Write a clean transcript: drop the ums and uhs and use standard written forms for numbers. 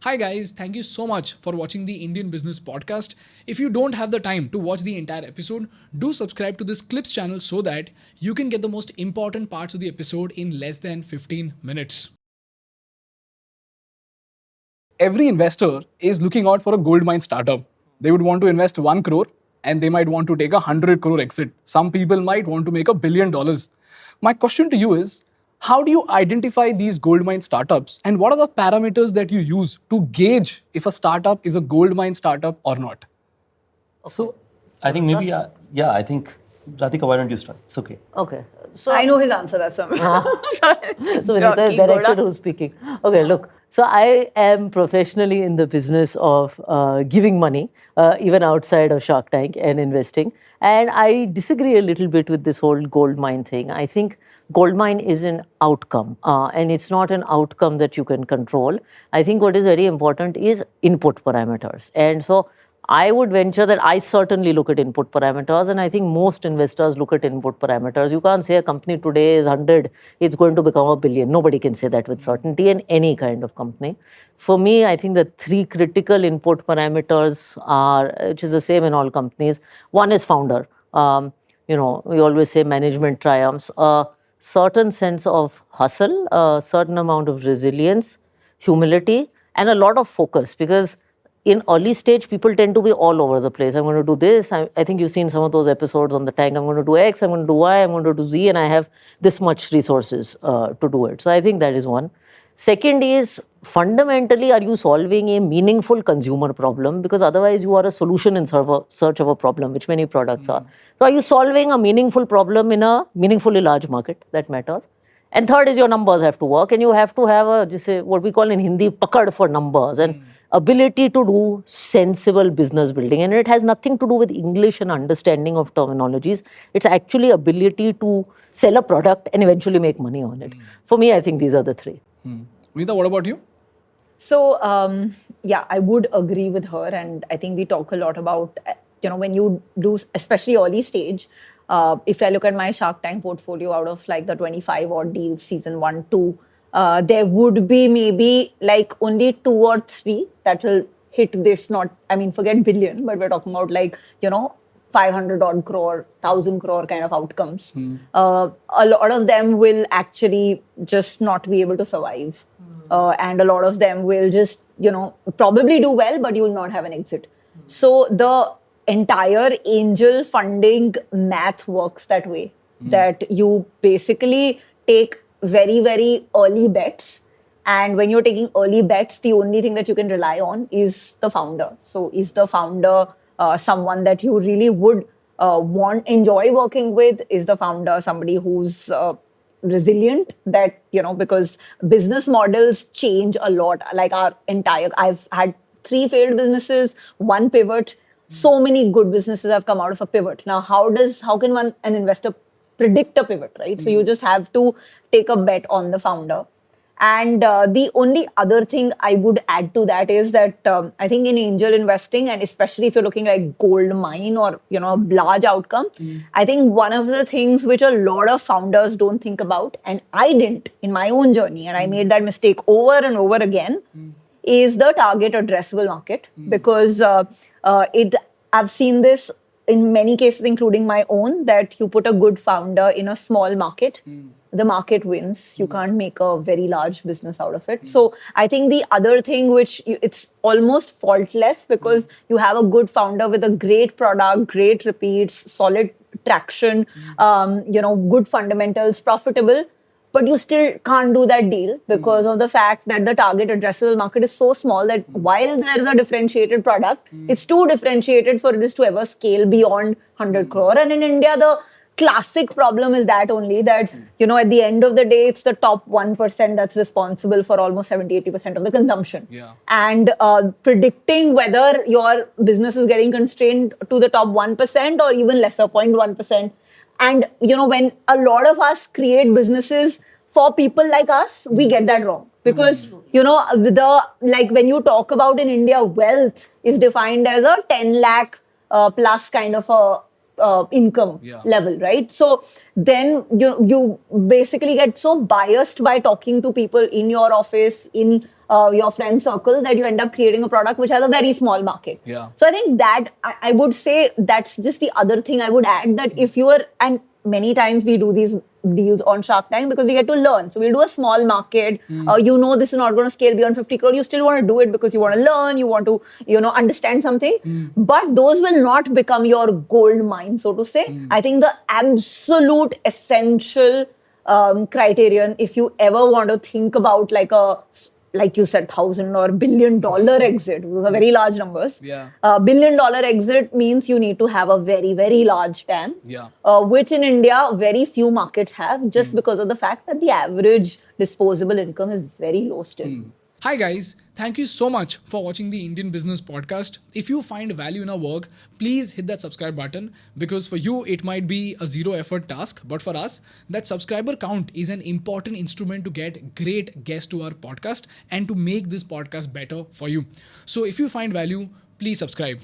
Hi guys, thank you so much for watching the Indian Business Podcast. If you don't have the time to watch the entire episode, do subscribe to this Clips channel so that you can get the most important parts of the episode in less than 15 minutes. Every investor is looking out for a goldmine startup. They would want to invest 1 crore and they might want to take a 100 crore exit. Some people might want to make $1 billion. My question to you is, how do you identify these goldmine startups and what are the parameters that you use to gauge if a startup is a goldmine startup or not? So I think maybe, yeah, I think, Radhika, why don't you start? It's okay. Okay. So I know his answer. That's why. So Vineeta is director who's speaking. Okay, look. So I am professionally in the business of giving money, even outside of Shark Tank and investing. And I disagree a little bit with this whole gold mine thing. I think gold mine is an outcome, and it's not an outcome that you can control. I think what is very important is input parameters. And so I would venture that I certainly look at input parameters, and I think most investors look at input parameters. You can't say a company today is 100, it's going to become $1 billion. Nobody can say that with certainty in any kind of company. For me, I think the three critical input parameters are, which is the same in all companies. One is founder. We always say management triumphs. A certain sense of hustle, a certain amount of resilience, humility, and a lot of focus, because in early stage, people tend to be all over the place. I'm going to do this. I think you've seen some of those episodes on the tank. I'm going to do X, I'm going to do Y, I'm going to do Z, and I have this much resources to do it. So I think that is one. Second is, fundamentally, are you solving a meaningful consumer problem? Because otherwise, you are a solution in search of a problem, which many products are. So are you solving a meaningful problem in a meaningfully large market? That matters. And third is your numbers have to work, and you have to have what we call in Hindi, pakad for numbers, and ability to do sensible business building. And it has nothing to do with English and understanding of terminologies. It's actually ability to sell a product and eventually make money on it. For me, I think these are the three. Vineeta, what about you? So, yeah, I would agree with her. And I think we talk a lot about, when you do, especially early stage, if I look at my Shark Tank portfolio, out of like the 25 odd deals, season 1, 2, there would be maybe like only 2 or 3 that will hit this, forget billion, but we're talking about 500 odd crore, 1,000 crore kind of outcomes. A lot of them will actually just not be able to survive. And a lot of them will just, probably do well, but you will not have an exit. So the entire angel funding math works that way, that you basically take very, very early bets. And when you're taking early bets, the only thing that you can rely on is the founder. So is the founder someone that you really would enjoy working with? Is the founder somebody who's resilient, that, because business models change a lot. Like I've had 3 failed businesses, 1 pivot. So many good businesses have come out of a pivot. Now, how can an investor predict a pivot, right? So you just have to take a bet on the founder. And the only other thing I would add to that is that I think in angel investing, and especially if you're looking like gold mine or, a large outcome, I think one of the things which a lot of founders don't think about, and I didn't in my own journey, and I made that mistake over and over again, is the target addressable market. Because I've seen this in many cases, including my own, that you put a good founder in a small market, the market wins. You can't make a very large business out of it. So I think the other thing, it's almost faultless, because you have a good founder with a great product, great repeats, solid traction, good fundamentals, profitable, but you still can't do that deal because of the fact that the target addressable market is so small that while there is a differentiated product, it's too differentiated for this to ever scale beyond 100 crore. And in India, the classic problem is that only that, at the end of the day, it's the top 1% that's responsible for almost 70-80% of the consumption. Yeah. And predicting whether your business is getting constrained to the top 1% or even lesser, 0.1%. And, when a lot of us create businesses for people like us, we get that wrong. Because, when you talk about in India, wealth is defined as a 10 lakh plus kind of a income level, right? So then you basically get so biased by talking to people in your office, in your friend circle that you end up creating a product which has a very small market. Yeah. So I think that I would say that's just the other thing I would add, that if you are, and many times we do these deals on Shark Tank because we get to learn. So we'll do a small market. This is not going to scale beyond 50 crore. You still want to do it because you want to learn, you want to, understand something. But those will not become your gold mine, so to say. I think the absolute essential criterion, if you ever want to think about like you said, $1,000 or $1 billion exit. Those are very large numbers. Yeah. $1 billion exit means you need to have a very, very large TAM. Yeah. Which in India, very few markets have, just because of the fact that the average disposable income is very low still. Hi guys, thank you so much for watching the Indian Business Podcast. If you find value in our work, please hit that subscribe button, because for you it might be a zero effort task, but for us that subscriber count is an important instrument to get great guests to our podcast and to make this podcast better for you. So if you find value, please subscribe.